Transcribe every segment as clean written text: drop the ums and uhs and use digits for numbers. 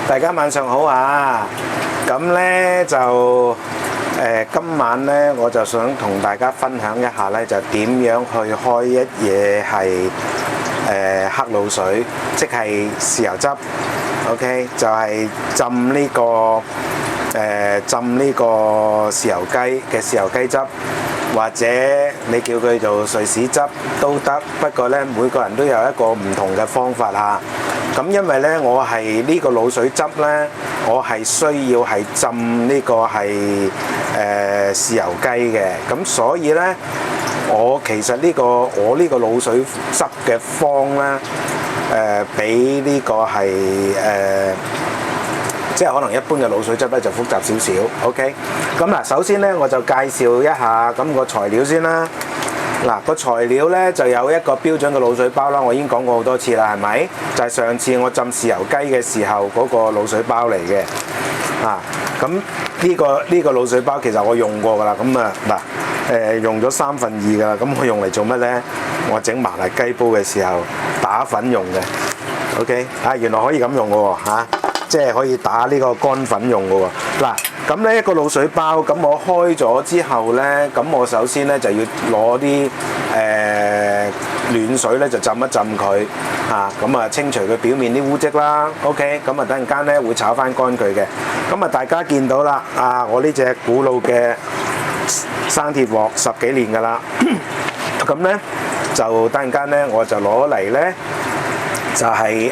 大家晚上好啊！咁呢就今晚呢，我就想同大家分享一下呢，就點樣去開一嘢係黑滷水，即係豉油汁。OK， 就係浸呢個豉油雞嘅豉油雞汁，或者你叫佢做瑞士汁都得。不過呢，每個人都有一個唔同嘅方法嚇。咁因為呢，我係呢個滷水汁呢，我係需要係浸呢個係豉油雞嘅。咁所以呢，我其實我呢個滷水汁嘅方呢，比呢個係即係可能一般嘅滷水汁咧就複雜少少。OK， 咁嗱，首先咧我就介紹一下咁個材料先啦。嗱，個材料咧就有一個標準嘅滷水包啦，我已經講過好多次啦，係咪？就係上次我浸豉油雞嘅時候嗰個滷水包嚟嘅。咁呢個滷水包其實我用過㗎啦。咁啊嗱，用咗2/3㗎啦。咁我用嚟做乜咧？我整麻辣雞煲嘅時候打粉用嘅。OK， 原來可以咁用嘅喎嚇。即係可以打呢個乾粉用嘅喎。嗱，咁呢一個滷水包，咁我開咗之後呢，咁我首先呢就要攞啲暖水呢就浸一浸佢，咁啊清除佢表面啲污漬啦。OK， 咁啊等陣間呢會炒翻乾佢嘅。咁啊大家見到啦，我呢隻古老嘅生鐵鑊10幾年㗎啦。咁呢就等陣間呢我就攞嚟呢，就係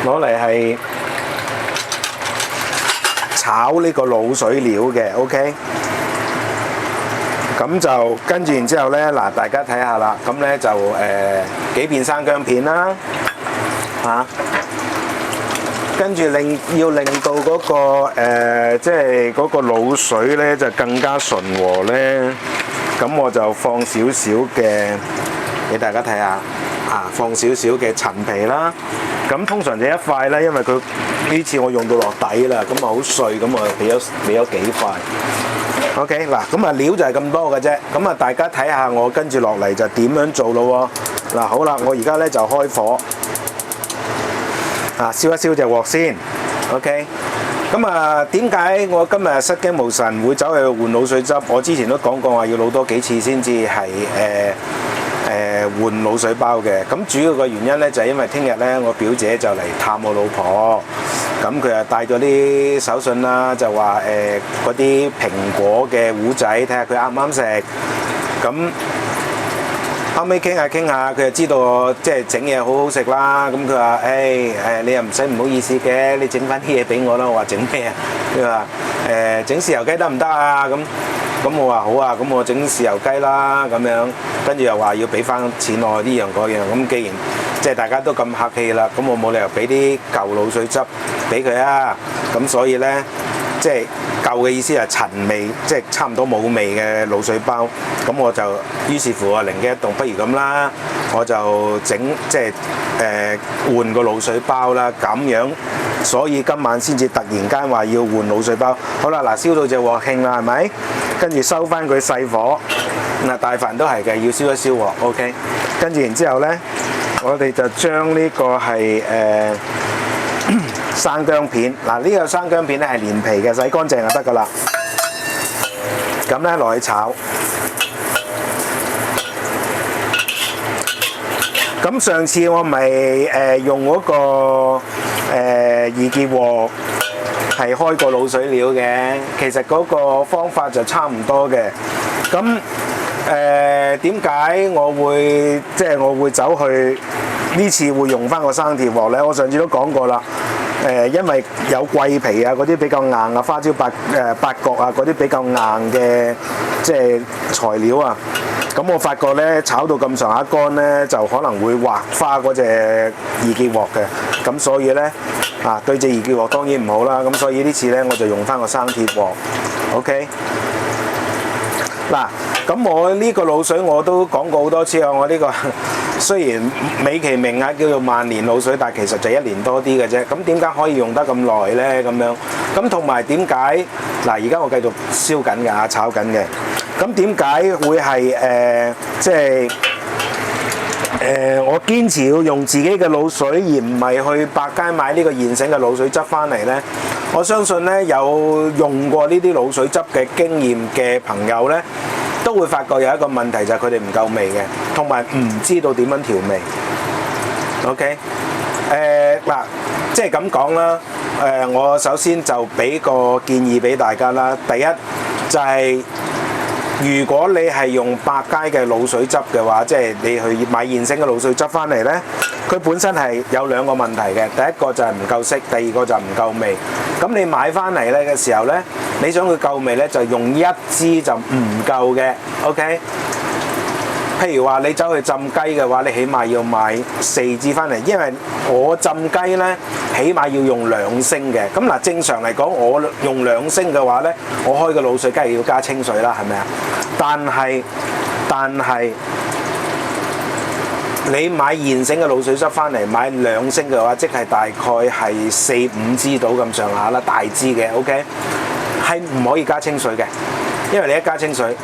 攞嚟係炒呢個滷水料嘅。OK， 咁就跟住然之後呢，嗱大家睇下啦，咁呢就幾片生薑片啦，跟住要令到嗰個即係嗰個滷水呢就更加順和呢，咁我就放少少嘅俾大家睇下，放少少嘅陳皮啦。咁通常就一塊啦，因為佢呢次我用到落底啦，咁啊好碎，咁我俾咗幾塊。OK， 嗱，咁啊料就係咁多嘅啫。咁啊大家睇下我跟住落嚟就點樣做咯喎。嗱好啦，我而家咧就開火，燒一燒隻鑊先。OK， 咁啊點解我今日失驚無神會走去換滷水汁？我之前都講過話要滷多幾次先至係換滷水包嘅。咁主要嘅原因咧就係因為聽日咧我表姐就嚟探我老婆，咁佢又帶咗啲手信啦，就話嗰啲蘋果嘅糊仔，睇下佢啱唔啱食。咁後尾傾下，佢就知道我即係整嘢好好食啦。咁佢話你又唔使唔好意思嘅，你整翻啲嘢俾我啦。我話整咩啊？佢話整豉油雞得唔得啊？咁我話好啊，咁我整豉油雞啦咁樣，跟住又話要俾翻錢我呢樣嗰樣。咁既然即係大家都咁客氣啦，咁我冇理由俾啲舊滷水汁俾佢啊。咁所以呢，即係舊嘅意思係陳味，即係差唔多冇味嘅滷水包。咁我就於是乎我靈機一動，不如咁啦，我就整即係換個滷水包啦，咁樣。所以今晚先至突然間話要換滷水包。好啦，嗱燒到隻鑊興啦，係咪？跟住收翻佢細火。嗱大飯都係嘅，要燒一燒鑊。OK， 跟住然之後呢，我哋就將呢個係生薑片。嗱呢個生薑片咧係連皮嘅，洗乾淨就得㗎啦。咁呢落去炒。咁上次我咪用嗰個易潔鑊係開過滷水料嘅，其實嗰個方法就差唔多嘅。咁點解我會走去呢次會用翻個生鐵鑊呢？我上次都講過啦。因為有桂皮啊，嗰啲比較硬啊，花椒八角啊，嗰啲比較硬嘅即係材料啊。咁我發覺呢，炒到咁上下乾呢，就可能會滑花嗰隻易潔鑊嘅。咁所以呢，對隻易潔鑊當然唔好啦。咁所以呢次呢，我就用翻個生鐵鑊。OK。嗱，咁我呢個滷水我都講過好多次啊。我呢個雖然美其名叫做萬年滷水，但係其實就1年多啲嘅啫。咁點解可以用得咁耐呢？咁樣咁同埋點解嗱？而家我繼續燒緊嘅炒緊嘅。咁點解會係即係我堅持要用自己嘅滷水，而唔係去百佳買呢個現成嘅滷水汁翻嚟呢。我相信呢，有用過呢啲滷水汁嘅經驗嘅朋友呢，都會發覺有一個問題，就係佢哋唔夠味嘅，同埋唔知道點樣調味。OK，嗱，即係咁講啦。我首先就俾個建議俾大家啦。第一就係，如果你係用百佳嘅滷水汁嘅話，即係你去買現成嘅滷水汁翻嚟呢，佢本身係有兩個問題嘅。第一個就係唔夠色，第二個就唔夠味。咁你買翻嚟呢嘅時候呢，你想佢夠味呢，就用一支就唔夠嘅。OK。譬如話你走去浸雞嘅話，你起碼要買4支翻嚟，因為我浸雞呢，起碼要用2升嘅。咁嗱，正常嚟講，我用2升嘅話呢，我開個滷水梗係要加清水啦，係咪啊？但係你買現成嘅滷水汁翻嚟，買2升嘅話，即係大概係4、5支到咁上下啦，大支嘅。OK， 係唔可以加清水嘅，因為你一加清水，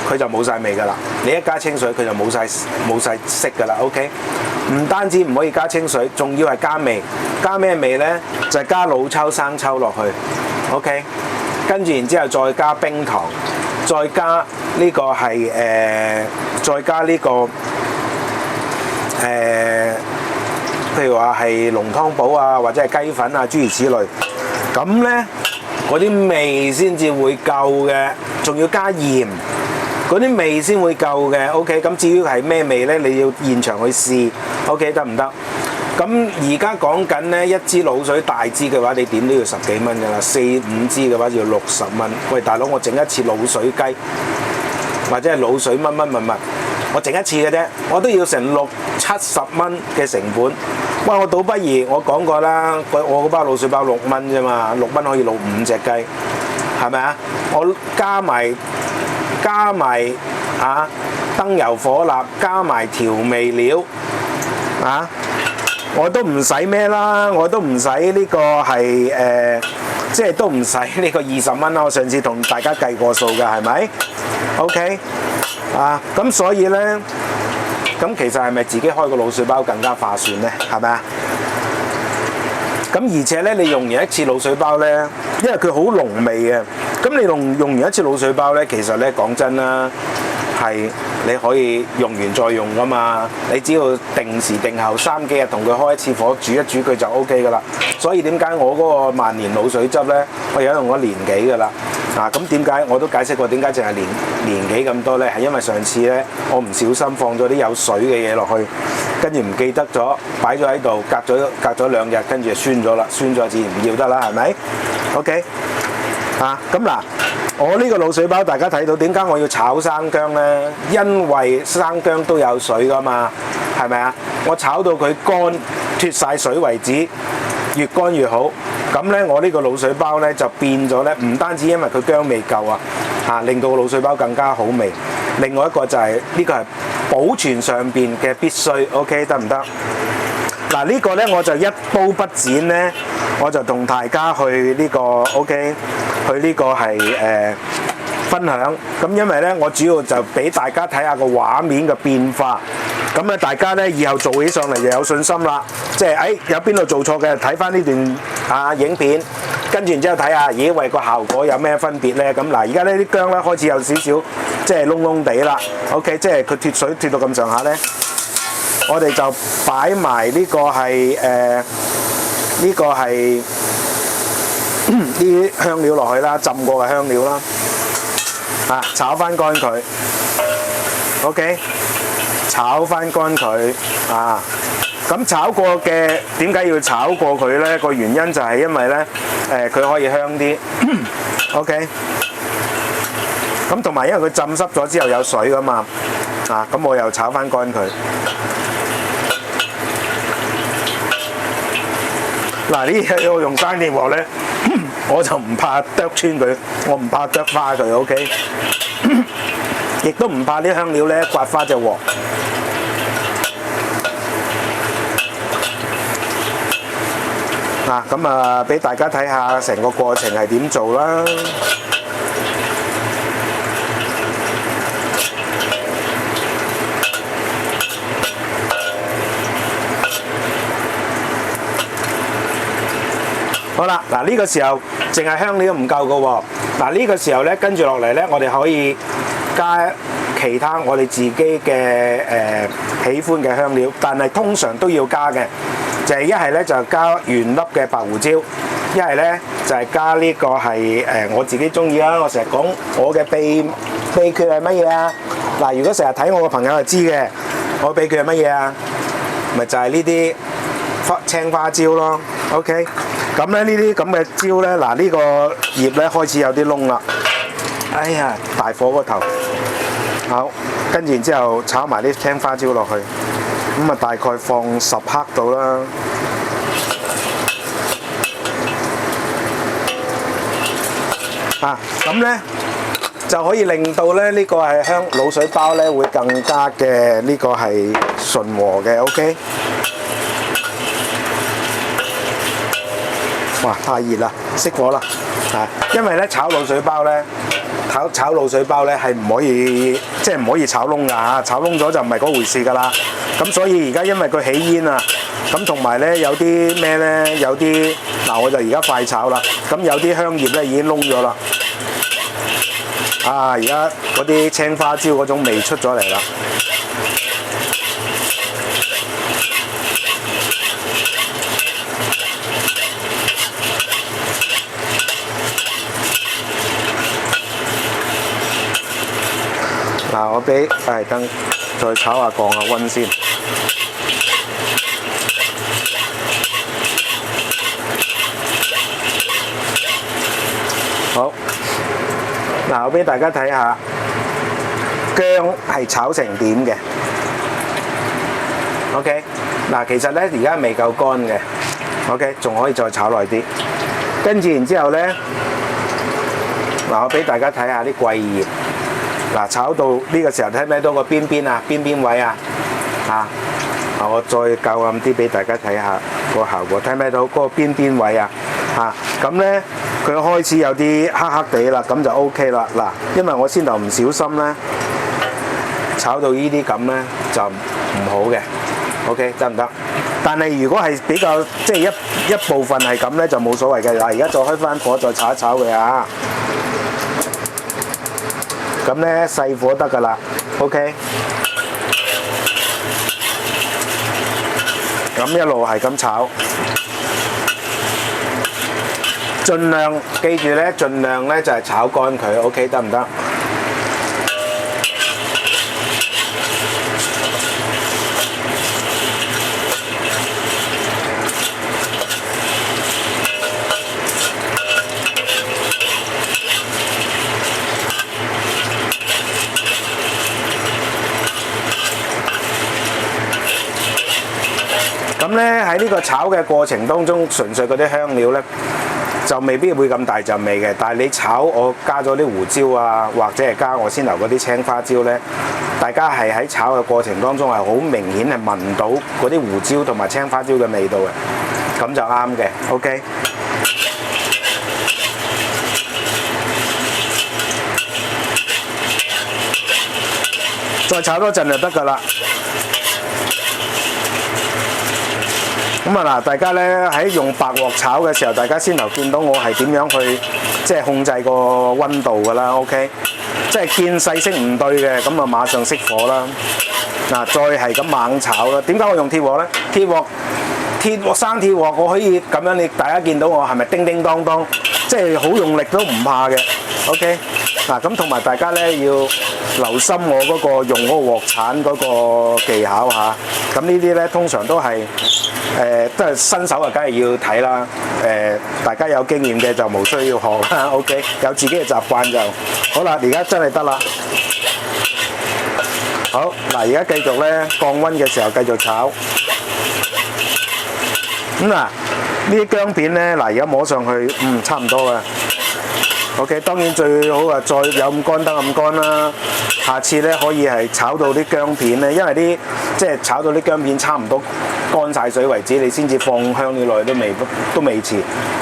佢就冇晒味㗎啦。你一加清水，佢就冇晒色㗎啦。OK， 唔單止唔可以加清水，仲要係加味。加咩味呢？就係加老抽、生抽落去。OK， 跟住然之後再加冰糖，再加呢個係再加呢個譬如話係濃湯寶啊，或者係雞粉啊，諸如此類。咁呢，嗰啲味先至會夠嘅，仲要加鹽。嗰啲味先會夠嘅。OK， 咁至於係咩味呢？你要現場去試。OK， 得唔得？咁而家講緊呢，一支滷水大支嘅話，你點都要10幾蚊㗎啦。4、5支嘅話要60蚊。喂，大佬，我整一次滷水雞，或者係滷水乜，我整一次嘅啫，我都要成60、70蚊嘅成本。喂，我倒不如我講過啦，我嗰包滷水包6蚊啫嘛，6蚊可以滷5隻雞，係咪啊？我加埋燈油火蠟，加埋調味料啊！我都唔使咩啦，我都唔使呢個係即係都唔使呢個20蚊啦。我上次同大家計過數㗎，係咪 ？OK 啊，咁所以呢，咁其實係咪自己開個滷水包更加划算呢？係咪啊？咁而且呢，你用完一次滷水包呢，因為佢好濃味嘅，咁你用完一次滷水包呢，其實呢，講真啦，係你可以用完再用噶嘛。你只要定時定候3幾日同佢開一次火煮一煮佢就 OK 噶啦。所以點解我嗰個萬年滷水汁呢，我而家用咗年幾噶啦。咁點解我都解釋過點解淨係年幾咁多呢？係因為上次呢，我唔小心放咗啲有水嘅嘢落去，跟住唔記得咗擺咗喺度，隔咗2日，跟住就酸咗啦，酸咗自然唔要得啦，係咪 ？OK 咁嗱，我呢個滷水包大家睇到點解我要炒生薑呢？因為生薑都有水噶嘛，係咪啊？我炒到佢乾脫晒水為止，越乾越好。咁呢，我呢個滷水包呢就變咗呢，唔單止因為佢薑味夠令到個滷水包更加好味。另外一個就係呢個係保存上邊嘅必須 ，OK 得唔得？嗱，呢個呢我就一刀不剪呢，我就同大家去呢個 OK， 去呢個係分享。咁因為呢，我主要就俾大家睇下個畫面嘅變化。咁咧，大家呢以後做起上嚟就有信心啦。即係有邊度做錯嘅，睇翻呢段影片，跟住然之後睇下，咦喂，個效果有咩分別呢？咁嗱，而家呢啲薑呢開始有少少即係燶燶地啦。OK， 即係佢脫水脫到咁上下呢，我哋就擺埋呢個係啲香料落去啦，浸過嘅香料啦，炒翻乾佢。OK。炒翻乾佢咁炒過嘅點解要炒過佢呢？個原因就係因為呢，佢可以香啲，OK。咁同埋因為佢浸濕咗之後有水噶嘛，咁我又炒翻乾佢。嗱，呢啲我用生電鑊呢，我就唔怕剁穿佢，我唔怕剁花佢 ，OK。亦都唔怕啲香料呢刮花隻鑊。咁俾大家睇下成個過程係點做啦。好啦，嗱呢個時候淨係香料唔夠嘅喎，嗱呢個時候咧跟住落嚟咧，我哋可以加其他我哋自己嘅喜歡嘅香料，但係通常都要加嘅，就係一係咧就加原粒嘅白胡椒，一係咧就係加呢個係我自己中意啦。我成日講我嘅秘訣係乜嘢啊？嗱，如果成日睇我嘅朋友就知嘅，我秘訣係乜嘢啊？咪就係呢啲青花椒咯。OK， 咁咧呢啲咁嘅椒咧，嗱呢個葉咧開始有啲窿啦。哎呀，大火嗰頭。好，跟住然之後炒埋啲青花椒落去，咁啊大概放10克度啦。咁咧就可以令到咧呢個係滷水包咧會更加嘅呢個係順和嘅。OK， 哇太熱啦，熄火啦。因為咧炒滷水包咧。炒滷水包咧係唔可以，即係唔可以炒燶㗎嚇，炒燶咗就唔係嗰回事㗎啦。咁所以而家因為佢起煙啊，咁同埋咧有啲咩咧，有啲嗱我就而家快炒啦。咁有啲香葉咧已經燶咗啦。而家嗰啲青花椒嗰種味出咗嚟啦。嗱，我俾等再炒下降下溫先。好，嗱，我俾大家睇下薑係炒成點嘅。OK， 嗱，其實咧而家未夠乾嘅。OK， 仲可以再炒耐啲。跟住然之後咧，嗱，我俾大家睇下啲桂葉。嗱，炒到呢個時候睇唔睇到個邊邊啊？邊位啊？我再較暗啲俾大家睇下個效果，睇唔睇到嗰個邊位啊？咁咧佢開始有啲黑黑地啦，咁就 OK 啦。嗱，因為我先頭唔小心咧，炒到呢啲咁咧就唔好嘅。OK， 得唔得？但係如果係比較即係一部分係咁咧，就冇所謂嘅。嗱，而家再開翻火，再炒一炒佢啊！咁咧細火得㗎啦 ，OK。咁一路係咁炒，盡量記住咧，盡量咧就係炒乾佢 ，OK 得唔得？咁咧喺呢個炒嘅過程當中，純粹嗰啲香料咧就未必會咁大陣味嘅。但係你炒我加咗啲胡椒啊，或者係加我先頭嗰啲青花椒咧，大家係喺炒嘅過程當中係好明顯係聞到嗰啲胡椒同埋青花椒嘅味道嘅，咁就啱嘅。OK。再炒多陣就得㗎啦。咁嗱，大家咧喺用白鑊炒嘅時候，大家先頭見到我係點樣去即係控制個溫度㗎啦 ，OK？ 即係見勢色唔對嘅，咁啊馬上熄火啦。嗱，再係咁猛炒啦。點解我用鐵鑊咧？鐵鑊生鐵鑊，我可以咁樣，大家見到我係咪叮叮當當，即係好用力都唔怕嘅 ，OK？ 嗱，咁同埋大家咧要留心我嗰個用嗰個鑊鏟嗰個技巧嚇。咁呢啲咧通常都係。都係新手啊，梗係要睇啦。大家有經驗嘅就冇需要學啦。OK， 有自己嘅習慣就好啦。而家真係得啦。好嗱，而家繼續咧降溫嘅時候繼續炒。咁嗱，呢啲薑片咧，嗱而家摸上去，差唔多嘅。OK， 當然最好啊，再有咁乾得咁乾啦。下次咧可以係炒到啲薑片咧，因為即係炒到啲薑片差唔多乾晒水為止，你先至放香料落去都未遲。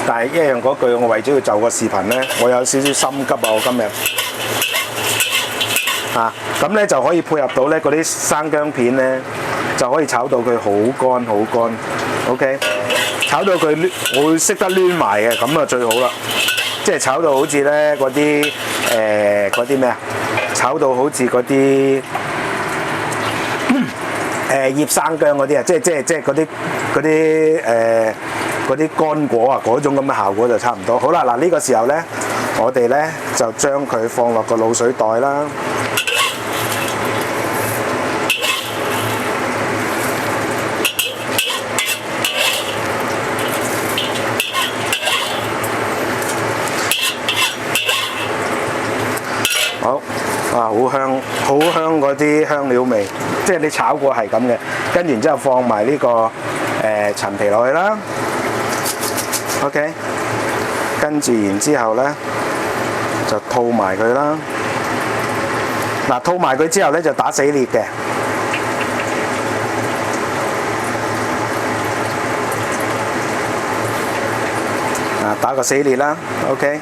但係一樣嗰句，我為咗要就個視頻咧，我有少少心急啊！我今日咁咧就可以配合到咧嗰啲生薑片咧，就可以炒到佢好乾好乾。OK。炒到佢會識得攣埋嘅，咁啊最好啦。即係炒到好似咧嗰啲咩啊？炒到好似嗰啲醃生薑嗰啲啊，即係嗰啲乾果啊，嗰種咁嘅效果就差唔多。好啦，嗱呢個時候咧，我哋咧就將佢放落個滷水袋啦。好啊，好香嗰啲香料味，即係你炒過係咁嘅，跟住然之後放埋呢個陳皮落去啦。OK， 跟住然之後咧就吐埋佢啦。嗱，吐埋佢之後咧就打死裂嘅。啊，打個死裂啦。OK，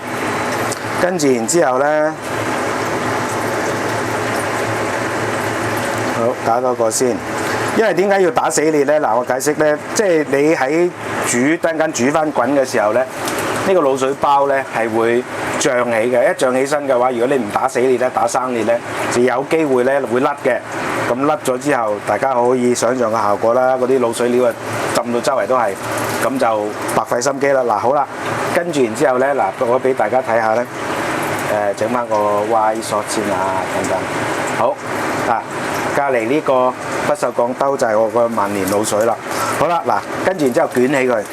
跟住然之後咧。好，打多個先，因為點解要打死裂呢？嗱，我解釋呢，即係你喺等陣間煮翻滾嘅時候呢，呢個滷水包呢係會脹起嘅。一脹起身嘅話，如果你唔打死裂呢，打生裂呢，就有機會呢會甩嘅。咁甩咗之後，大家可以想像個效果啦。嗰啲滷水料啊浸到周圍都係，咁就白費心機啦。嗱，好啦，跟住然之後呢，嗱，我俾大家睇下呢，整翻個 white sauce 先啊，等等。好啊。隔離呢個不鏽鋼兜就係我個萬年滷水啦。好啦，嗱，跟住然之後捲起佢，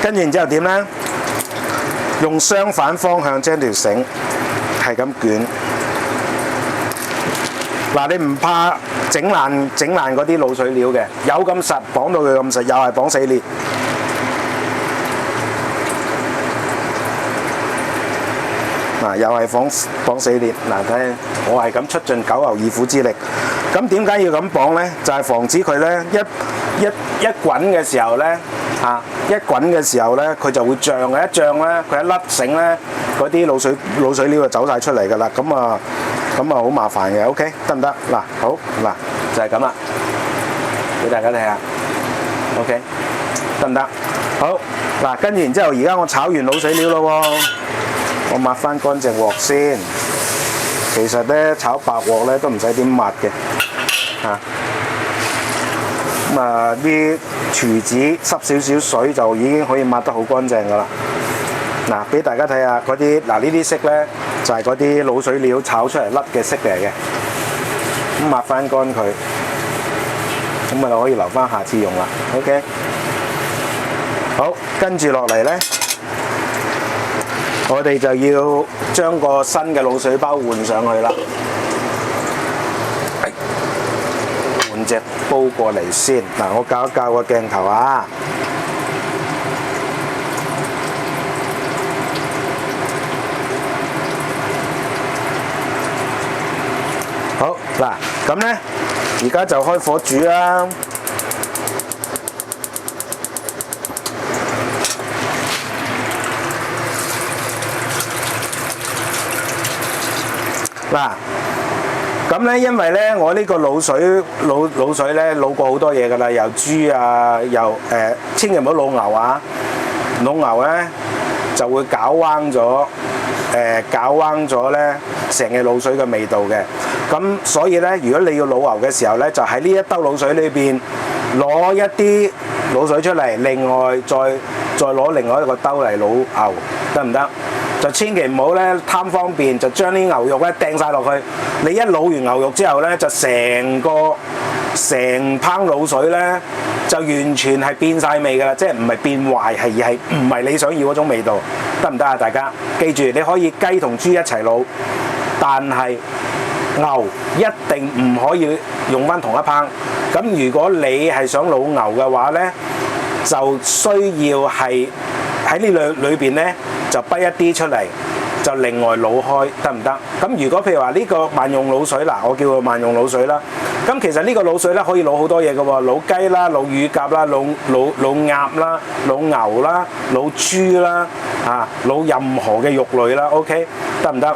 跟住然之後點呢？用相反方向將條繩係咁捲。嗱，你唔怕整爛嗰啲滷水料嘅，有咁實綁到佢咁實，又係綁死裂。嗱，又係綁死裂。嗱，睇我係咁出盡九牛二虎之力。咁點解要咁綁呢？就係防止佢呢一滾嘅時候呢，佢就會脹嘅。一脹呢，佢一甩繩呢，嗰啲滷水料就走晒出嚟㗎啦。咁啊好麻煩嘅。OK， 得唔得？嗱，好，嗱就係咁啦，俾大家睇下。OK， 得唔得？好，嗱，跟住然之後，而家我炒完滷水料咯喎。我抹翻乾淨鑊先。其實咧炒白鑊咧都唔使點抹嘅，嚇。咁啊啲廚紙濕少少水就已經可以抹得好乾淨噶啦。嗱，俾大家睇下嗰啲，嗱呢啲色咧就係嗰啲滷水料炒出嚟甩嘅色嚟嘅。咁抹翻乾佢，咁咪可以留翻下次用啦。OK。好，跟住落嚟咧。我哋就要將個新嘅滷水包換上去啦，換隻煲過嚟先。嗱，我校一校個鏡頭啊。好，嗱，咁呢，而家就開火煮啦。嗱，咁咧，因為咧，我呢個滷水咧滷過好多嘢㗎啦，又豬啊，又千祈唔好滷牛啊，滷牛咧就會搞彎咗咧成嘅滷水嘅味道嘅。咁所以咧，如果你要滷牛嘅時候咧，就喺呢一兜滷水裏邊攞一啲滷水出嚟，另外再攞另外一個兜嚟滷牛，得唔得？就千祈唔好咧貪方便，就將啲牛肉咧掟晒落去。你一滷完牛肉之後咧，就成烹滷水咧就完全係變晒味㗎啦，即係唔係變壞，而係唔係你想要嗰種味道，得唔得啊？大家記住，你可以雞同豬一齊滷，但係牛一定唔可以用翻同一烹。咁如果你係想滷牛嘅話咧，就需要係喺呢裏邊咧。就跛一啲出嚟，就另外滷開，得唔得？咁如果譬如話呢個萬用滷水嗱，我叫佢萬用滷水啦。咁其實呢個滷水咧可以滷好多嘢嘅喎，滷雞啦、滷乳鴿啦、滷鴨啦、滷牛啦、滷豬啦，滷任何嘅肉類啦 ，OK， 得唔得？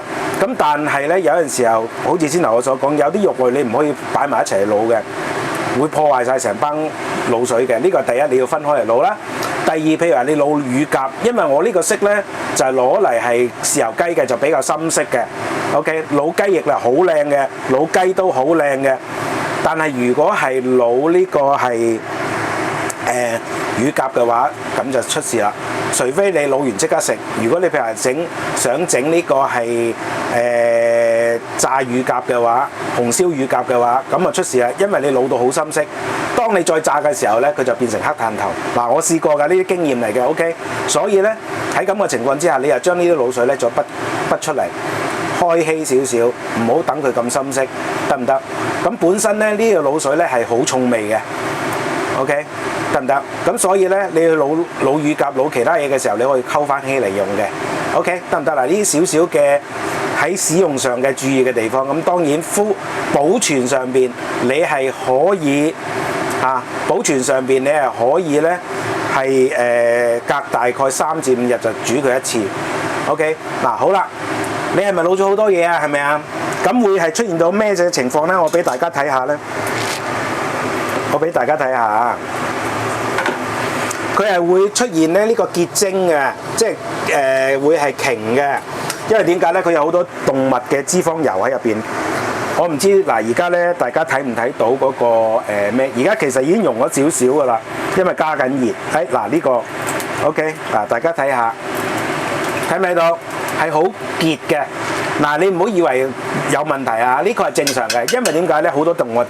咁但係咧有陣時候，好似先頭我所講，有啲肉類你唔可以擺埋一齊滷嘅。會破壞晒成班滷水嘅。呢個第一你要分開嚟滷啦。第二，譬如話你滷乳鴿，因為我呢個色咧就係攞嚟係豉油雞嘅，就比較深色嘅。OK， 滷雞翼咧好靚嘅，滷雞都好靚嘅。但係如果係滷呢個係乳鴿嘅話，咁就出事啦。除非你滷完即刻食。如果你譬如話想整呢個係炸乳鴿嘅話，紅燒乳鴿嘅話，咁啊出事啦，因為你滷到好深色。當你再炸嘅時候咧，佢就變成黑炭頭。嗱，我試過㗎，呢啲經驗嚟嘅 ，OK。所以咧喺咁嘅情況之下，你又將呢啲滷水咧再筆出嚟，開稀少少，唔好等佢咁深色，得唔得？咁本身咧呢個滷水咧係好重味嘅 ，OK， 得唔得？咁所以咧你去滷乳鴿、滷其他嘢嘅時候，你可以溝翻稀嚟用嘅 ，OK， 得唔得？嗱，呢啲少少嘅喺使用上嘅注意嘅地方，咁當然保存上邊你係可以保存上邊你係可以咧係隔大概3至5日就煮佢一次 ，OK， 嗱好啦。你係咪滷咗好多嘢啊？係咪啊？咁會係出現到咩嘅情況咧？我俾大家睇下咧。我俾大家睇下，佢係會出現咧呢個結晶嘅，即係會係瓊嘅。因為點解咧？佢有好多動物嘅脂肪油喺入邊。我唔知嗱，而家咧大家睇唔睇到嗰個咩？而家其實已經溶咗少少噶啦，因為加緊熱。嗱呢個 OK 嗱，大家睇下，睇唔睇到？係好結嘅。嗱，你唔好以為有問題啊！呢個係正常嘅，因為點解咧？好多動物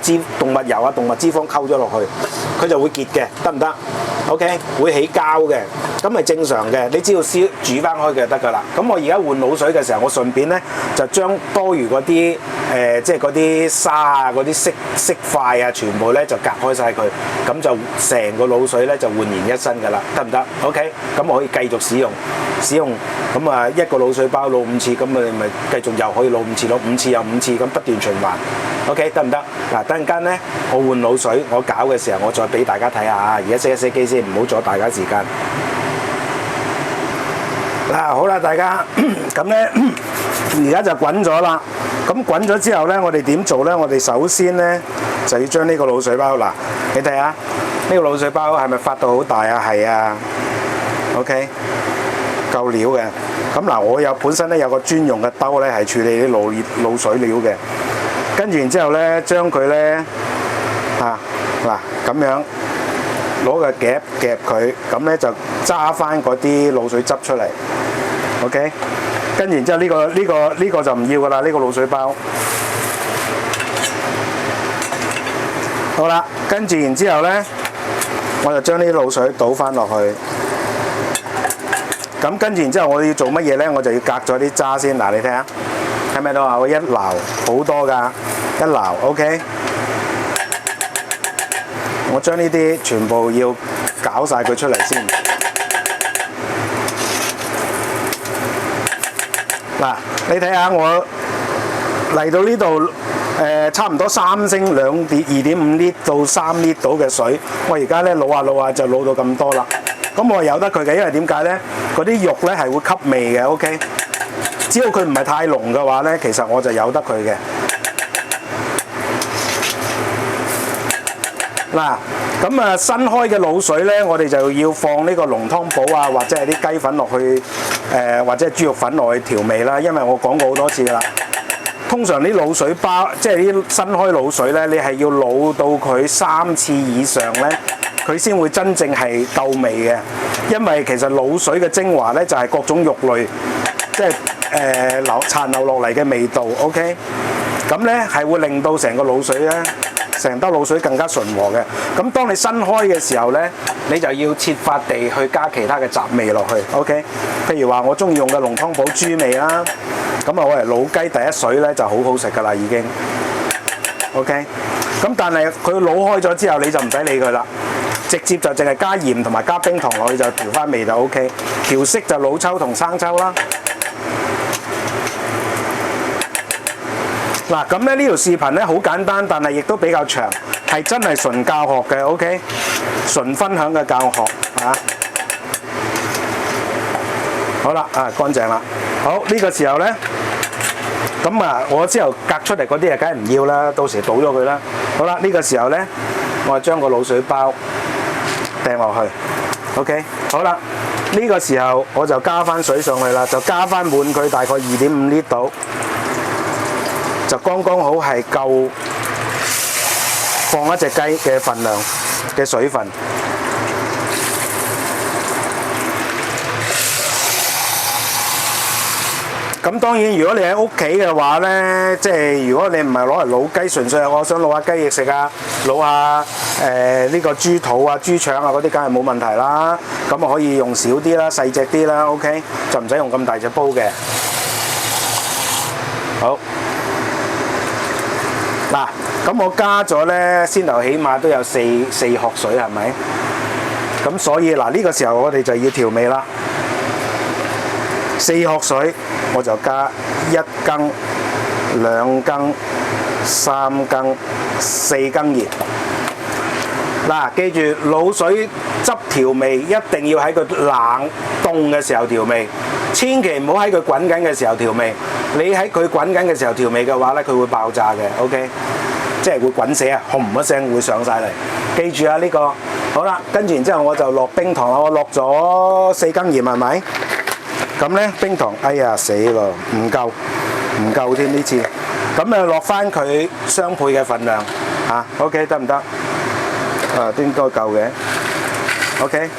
油啊、動物脂肪溝咗落去，佢就會結嘅，得唔得 ？OK， 會起膠嘅，咁係正常嘅。你只要煮翻開嘅就得㗎啦。咁我而家換滷水嘅時候，我順便咧就將多餘嗰啲即係嗰啲沙啊、嗰啲色塊啊，全部咧就隔開晒佢，咁就成個滷水咧就煥然一新㗎啦，得唔得 ？OK， 咁我可以繼續使用。咁啊，一個滷水包滷5次，咁你咪繼續又可以滷5次，滷5次又5次，咁不斷循環。OK， 得唔得？嗱，等陣間咧，我換滷水，我搞嘅時候，我再俾大家睇下啊。而家熄機先，唔好阻大家時間。嗱，好啦，大家咁咧，而家就滾咗啦。咁滾咗之後咧，我哋點做咧？我哋首先咧就要將呢個滷水包，嗱，你睇下呢個滷水包係咪發到好大啊？係啊。OK。夠料嘅，咁嗱，我本身咧有個專用嘅兜咧，係處理啲滷水料嘅。跟住然之後咧，將佢咧咁樣攞個夾佢，咁咧就揸翻嗰啲滷水汁出嚟。OK， 跟住然之後呢個就唔要噶啦，呢個滷水包。好啦，跟住然之後咧，我就將呢啲滷水倒翻落去。咁跟住然之後，我要做乜嘢咧？我就要隔咗啲渣先。嗱，你睇下，睇唔睇到啊？我一撈好多㗎，一撈 OK。我將呢啲全部要攪晒佢出嚟先。嗱，你睇下我嚟到呢度差唔多3升2.5 litre到3 litre 到嘅水，我而家咧滷下就滷到咁多啦。咁我由得佢嘅，因為點解咧？嗰啲肉咧係會吸味嘅 ，OK。只要佢唔係太濃嘅話咧，其實我就由得佢嘅。嗱，咁啊新開嘅滷水咧，我哋就要放呢個濃湯寶啊，或者係啲雞粉落去，或者係豬肉粉落去調味啦。因為我講過好多次㗎啦。通常啲滷水包，即係啲新開滷水咧，你係要滷到佢3次以上咧，佢先會真正係夠味嘅。因為其實滷水嘅精華咧就係各種肉類，即係殘留落嚟嘅味道。OK， 咁咧係會令到成個滷水咧，成兜滷水更加順和嘅。咁當你新開嘅時候咧，你就要設法地去加其他嘅雜味落去。OK， 譬如話我中意用嘅濃湯寶豬味啦，咁啊我嚟滷雞第一水咧就好好食㗎啦已經。OK， 咁但係佢滷開咗之後你就唔使理佢啦。直接就淨係加鹽同埋加冰糖落去就調翻味就 OK。調色就老抽同生抽啦。嗱，咁咧呢條視頻咧好簡單，但係亦都比較長，係真係純教學嘅 OK， 純分享嘅教學啊。好啦，乾淨啦。好，呢個時候咧，咁我之後隔出嚟嗰啲梗係唔要啦，到時倒咗佢啦。好啦，呢個時候咧。我就將個滷水包掟落去。OK， 好啦，呢個時候我就加翻水上去啦，就加翻滿佢大概2.5 litre度，就剛剛好係夠放一隻雞嘅份量嘅水分。咁當然，如果你喺屋企嘅話呢，即係如果你唔係攞嚟滷雞，純粹係我想滷下雞翼食啊，滷下呢個豬肚啊、豬腸啊嗰啲，梗係冇問題啦。咁啊可以用少啲啦、細隻啲啦 ，OK， 就唔使用咁大隻煲嘅。好，嗱，咁我加咗呢先頭起碼都有四殼水，係咪？咁所以嗱，呢個時候我哋就要調味啦。4殼水我就加1羹、2羹、3羹、4羹鹽。嗱，記住滷水汁調味一定要喺佢冷凍嘅時候調味，千祈唔好喺佢滾緊嘅時候調味。你喺佢滾緊嘅時候調味嘅話咧，佢會爆炸嘅 ，OK， 即係會滾死啊，轟一聲會上晒嚟。記住啊，呢個好啦，跟住然之後我就落冰糖啦，我落咗4羹鹽係咪？咁咧冰糖，哎呀死咯，唔夠添呢次，咁啊落翻佢雙倍嘅份量嚇 ，OK 得唔得？都應該夠嘅 ，OK，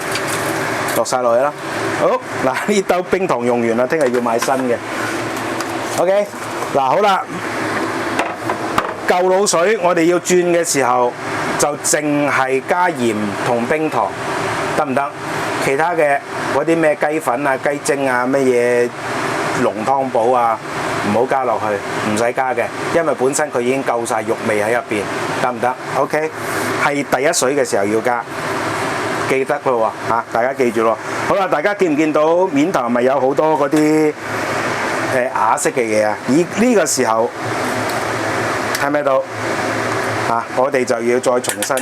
落晒落去啦。好，嗱呢兜冰糖用完啦，聽日要買新嘅 ，OK， 嗱好啦，舊滷水我哋要轉嘅時候就淨係加鹽同冰糖，得唔得？其他嘅嗰啲咩雞粉啊、雞精啊、乜嘢濃湯寶啊，唔好加落去，唔使加嘅，因為本身佢已經夠晒肉味喺入邊，得唔得 ？OK， 係第一水嘅時候要加，記得咯喎嚇，大家記住咯。好啦，大家見唔見到面頭咪有好多嗰啲啞色嘅嘢啊？呢個時候睇唔睇到嚇？我哋就要再重新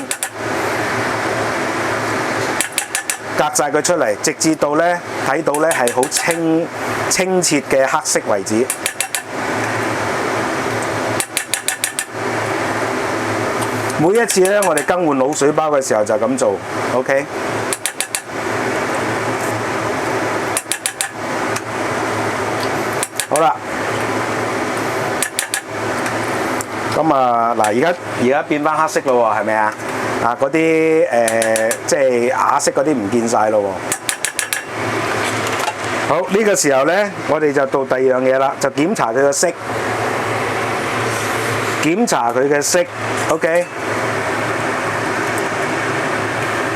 隔晒佢出嚟，直至到咧睇到咧係好清澈嘅黑色為止。每一次咧，我哋更換滷水包嘅時候就咁做 ，OK。好啦，咁啊嗱，而家變翻黑色咯喎，係咪啊？啊！嗰啲即係啞色嗰啲唔見晒咯喎。好，呢個時候呢，我哋就到第二樣嘢啦，就檢查佢嘅色。檢查佢嘅色 ，OK。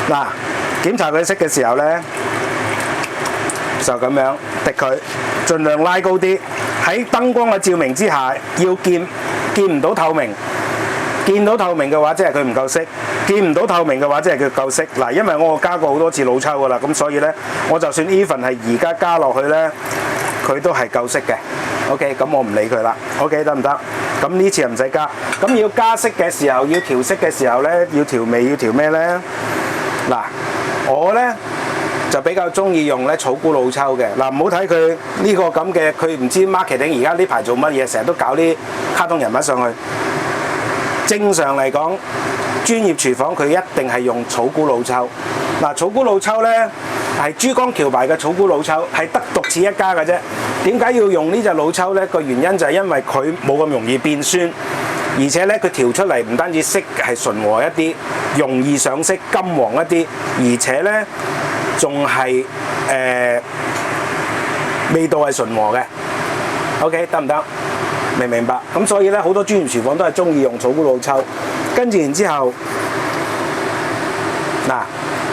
嗱，檢查佢色嘅時候呢，就咁樣滴佢，盡量拉高啲。喺燈光嘅照明之下，要見唔到透明。見到透明嘅話，即係佢唔夠色；見唔到透明嘅話，即係佢夠色。嗱，因為我加過好多次老抽㗎啦，咁所以呢，我就算 even 係而家加落去呢，佢都係夠色嘅。OK， 咁我唔理佢啦。OK， 得唔得？咁呢次又唔使加。咁要加色嘅時候，要調色嘅時候呢，要調味要調咩呢？嗱，我呢就比較中意用咧草菇老抽嘅。嗱，唔好睇佢呢個咁嘅，佢唔知 marketing 而家呢排做乜嘢，成日都搞啲卡通人物上去。正常嚟講，專業廚房佢一定係用草菇老抽。嗱，草菇老抽呢係珠江橋牌嘅草菇老抽，係得獨此一家嘅啫。點解要用呢隻老抽呢？個原因就係因為佢冇咁容易變酸，而且呢佢調出嚟唔單止色係順和一啲，容易上色金黃一啲，而且呢仲係味道係順和嘅。OK， 得唔得？明唔明白？咁所以咧，好多專業廚房都係中意用草菇老抽。跟住然之後，嗱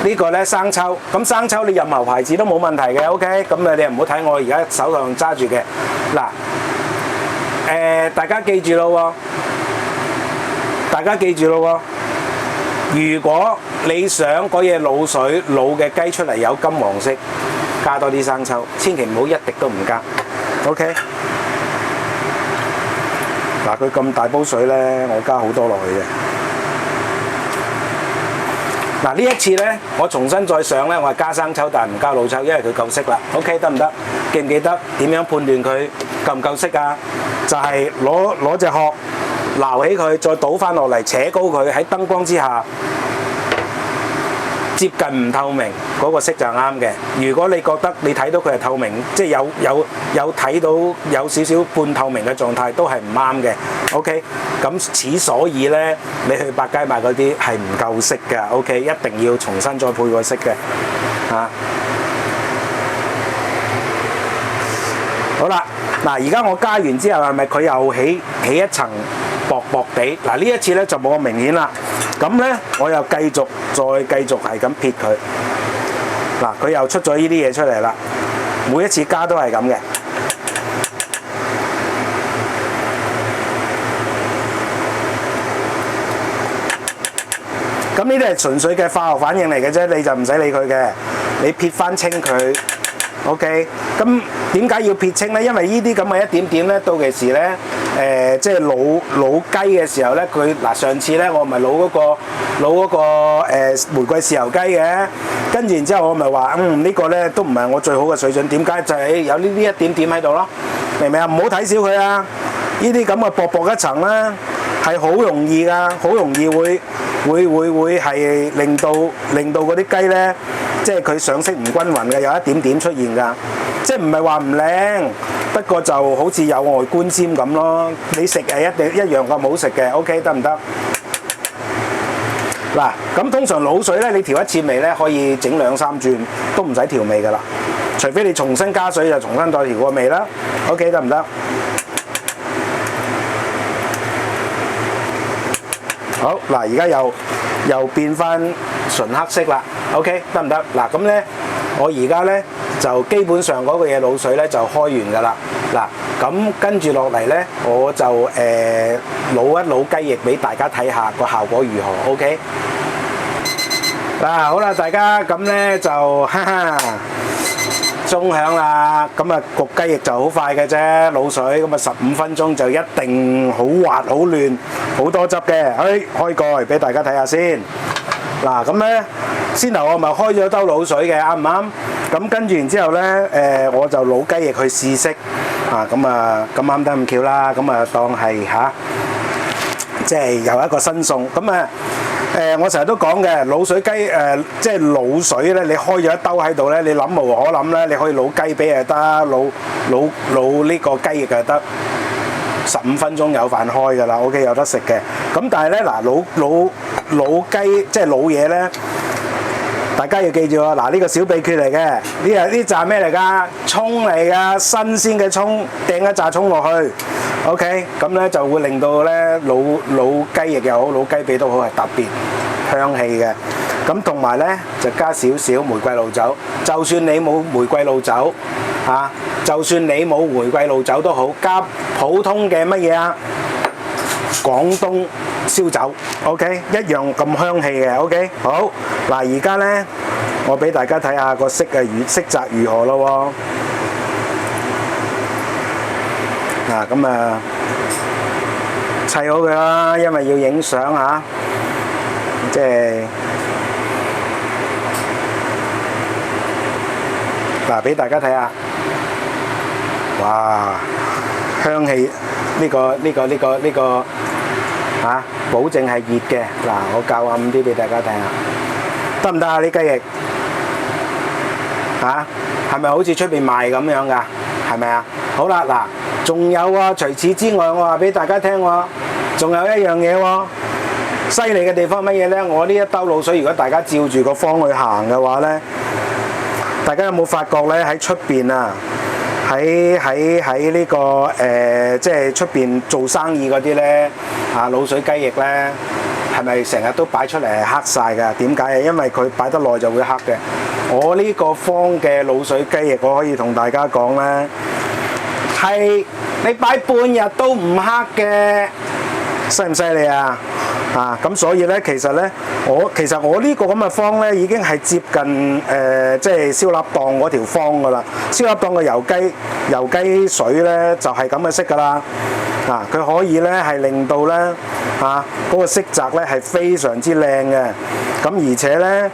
呢個咧生抽，咁生抽你任何牌子都冇問題嘅。OK， 咁你唔好睇我而家手上揸住嘅。嗱，大家記住咯喎，大家記住咯喎。如果你想嗰嘢滷水滷嘅雞出嚟有金黃色，加多啲生抽，千祈唔好一滴都唔加。OK。嗱，佢咁大煲水咧，我加好多落去嘅。嗱，呢一次咧，我重新再上咧，我係加生抽，但係唔加老抽，因為佢夠色啦。OK， 得唔得？記唔記得點樣判斷佢夠唔夠色啊？就係攞隻殼撈起佢，再倒翻落嚟，扯高佢喺燈光之下接近唔透明嗰個色就啱嘅。如果你覺得你睇到佢係透明，即係有睇到有少少半透明嘅狀態，都係唔啱嘅。OK， 咁所以咧，你去百佳買嗰啲係唔夠色嘅。OK， 一定要重新再配個色嘅嚇。好啦，嗱，而家我加完之後係咪佢又起一層薄薄地？嗱，呢一次咧就冇咁明顯啦。咁咧我又繼續係咁撇佢。嗱，佢又出咗呢啲嘢出嚟啦。每一次加都係咁嘅。咁呢啲係純粹嘅化學反應嚟嘅啫，你就唔使理佢嘅，你撇翻清佢。OK， 咁點解要撇清咧？因為呢啲咁嘅一點點咧，到其時咧，即係老雞嘅時候咧，佢嗱上次咧我咪老嗰個玫瑰豉油雞嘅，跟住然之後我咪話呢個咧都唔係我最好嘅水準，點解就係有呢啲一點點喺度咯，明唔明啊？唔好睇小佢啊！呢啲咁嘅薄薄一層咧係好容易㗎，好容易會係令到嗰啲雞咧。即係佢上色唔均勻嘅，有一點點出現㗎。即係唔係話唔靚，不過就好似有外觀尖咁咯。你食係一樣咁好食嘅 ，OK 得唔得？嗱，咁通常滷水咧，你調一次味咧，可以整2-3轉，都唔使調味㗎啦。除非你重新加水，就重新再調個味啦。OK 得唔得？好，嗱，而家又變翻純黑色啦。OK 得唔得？嗱，咁咧，我而家咧就基本上嗰個嘢滷水咧就開完㗎啦。嗱，咁跟住落嚟咧，我就滷一滷雞翼俾大家睇下個效果如何。OK。嗱，好啦，大家咁咧就鐘響啦。咁啊焗雞翼就好快嘅啫，滷水咁啊15分鐘就一定好滑好嫩，好多汁嘅。開蓋俾大家睇下先。嗱，咁咧先頭我咪開咗兜滷水嘅，啱唔啱？咁跟住然之後咧，我就滷雞翼去試色啊，咁啱得咁巧啦，咁啊當係即係又一個新餸。咁啊我成日都講嘅滷水雞即係滷水咧，你開咗一兜喺度咧，你諗無可諗咧，你可以滷雞髀又得，滷呢個雞翼又得。15分鐘有飯開㗎啦 ，OK 有得食嘅。咁但係咧嗱，滷雞即係滷嘢咧，大家要記住啊！嗱，呢個小秘訣嚟嘅，呢扎咩嚟㗎？葱嚟㗎，新鮮嘅葱，掟一扎葱落去 ，OK， 咁咧就會令到咧滷雞翼又好，滷雞髀都好係特別香氣嘅。咁同埋咧就加少少玫瑰露酒，就算你冇玫瑰露酒嚇，就算你冇玫瑰露酒都好，加普通嘅乜嘢啊？廣東燒酒 ，OK， 一樣咁香氣嘅 ，OK， 好嗱，而家咧我俾大家睇下個色澤如何咯喎，嗱咁啊砌好佢啦，因為要影相嚇，即係嗱俾大家睇下，哇香氣呢個。嚇，保證係熱嘅。嗱，我較暗啲俾大家睇下，得唔得啊？啲雞翼嚇，係咪好似出邊賣咁樣㗎？係咪啊？好啦，嗱，仲有啊，除此之外，我話俾大家聽喎，仲有一樣嘢喎，犀利嘅地方乜嘢咧？我呢一兜滷水，如果大家照住個方去行嘅話咧，大家有冇發覺咧？喺出邊啊？喺呢個即係出邊做生意嗰啲咧，滷水雞翼咧，係咪成日都擺出嚟係黑晒㗎？點解啊？因為佢擺得耐就會黑嘅。我呢個方嘅滷水雞翼，我可以同大家講咧，係你擺半日都唔黑嘅，犀唔犀利啊？咁所以咧，其實我呢個咁嘅方咧，已經係接近即係燒臘檔嗰條方㗎啦。燒臘檔嘅油雞水咧，就係咁嘅色㗎啦。佢可以咧係令到咧嗰個色澤咧係非常之靚嘅。咁而且咧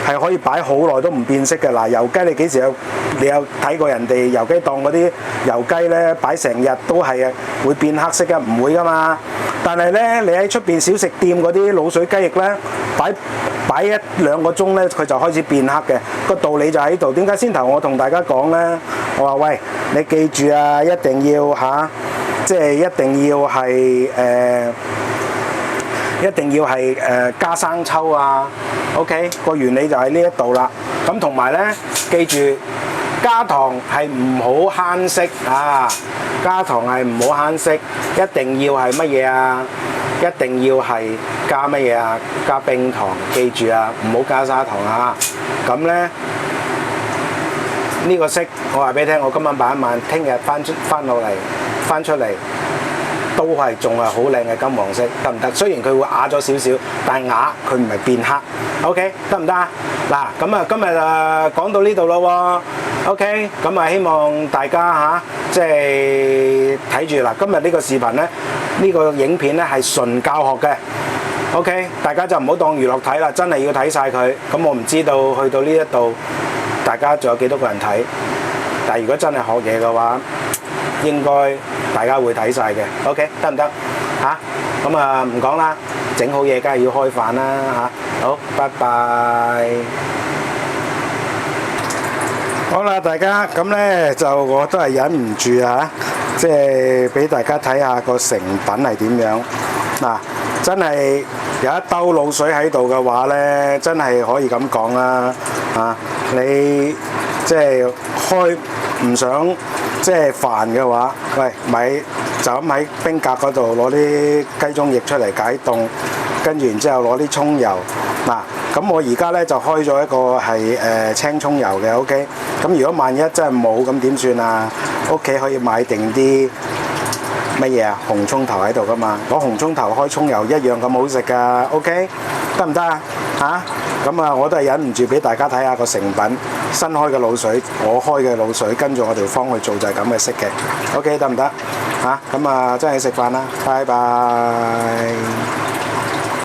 係可以擺好耐都唔變色嘅。嗱，油雞你幾時你有睇過人哋油雞檔嗰啲油雞咧擺成日都係會變黑色嘅？唔會噶嘛。但係咧，你喺出邊小食店嗰啲滷水雞翼咧，擺1、2個鐘咧，佢就開始變黑嘅。個道理就喺度。點解先頭我同大家講咧？我話喂，你記住啊，一定要即係一定要係加生抽啊。OK， 個原理就喺呢一度啦。咁同埋咧，記住加糖係唔好慳色啊！加糖係唔好慳色，一定要係乜嘢啊？一定要係加乜嘢啊？加冰糖，記住啊，唔好加砂糖啊！咁咧呢個色，我話俾你聽，我今晚擺一晚，聽日翻出嚟都係仲係好靚嘅金黃色，得唔得？雖然佢會啞咗少少，但係啞佢唔係變黑。OK， 得唔得啊？嗱，咁啊今日講到呢度咯喎。OK， 咁啊希望大家即係睇住嗱，今日呢個視頻咧，呢個影片咧係純教學嘅。OK， 大家就唔好當娛樂睇啦，真係要睇晒佢。咁我唔知道去到呢一度，大家仲有幾多個人睇？但係如果真係學嘢嘅話，應該大家會睇晒嘅。OK， 得唔得？咁啊唔講啦，整好嘢梗係要開飯啦。好，拜拜。好啦，大家咁咧就我都係忍唔住即係俾大家睇下個成品係點樣。嗱，真係有一兜滷水喺度嘅話咧，真係可以咁講啦。你即係開唔想即係煩嘅話，喂，咪就咁喺冰格嗰度攞啲雞中翼出嚟解凍，跟住然之後攞啲葱油。嗱，咁我而家咧就開咗一個係青葱油嘅 ，OK。咁如果萬一真係冇，咁點算啊？屋企可以買定啲乜嘢啊？紅葱頭喺度噶嘛，攞紅葱頭開葱油一樣咁好食噶 ，OK， 得唔得啊？咁啊，我都係忍唔住俾大家睇下個成品，新開嘅滷水，我開嘅滷水，跟住我條方去做就係咁嘅色嘅 ，OK， 得唔得？咁啊，真係食飯啦，拜拜。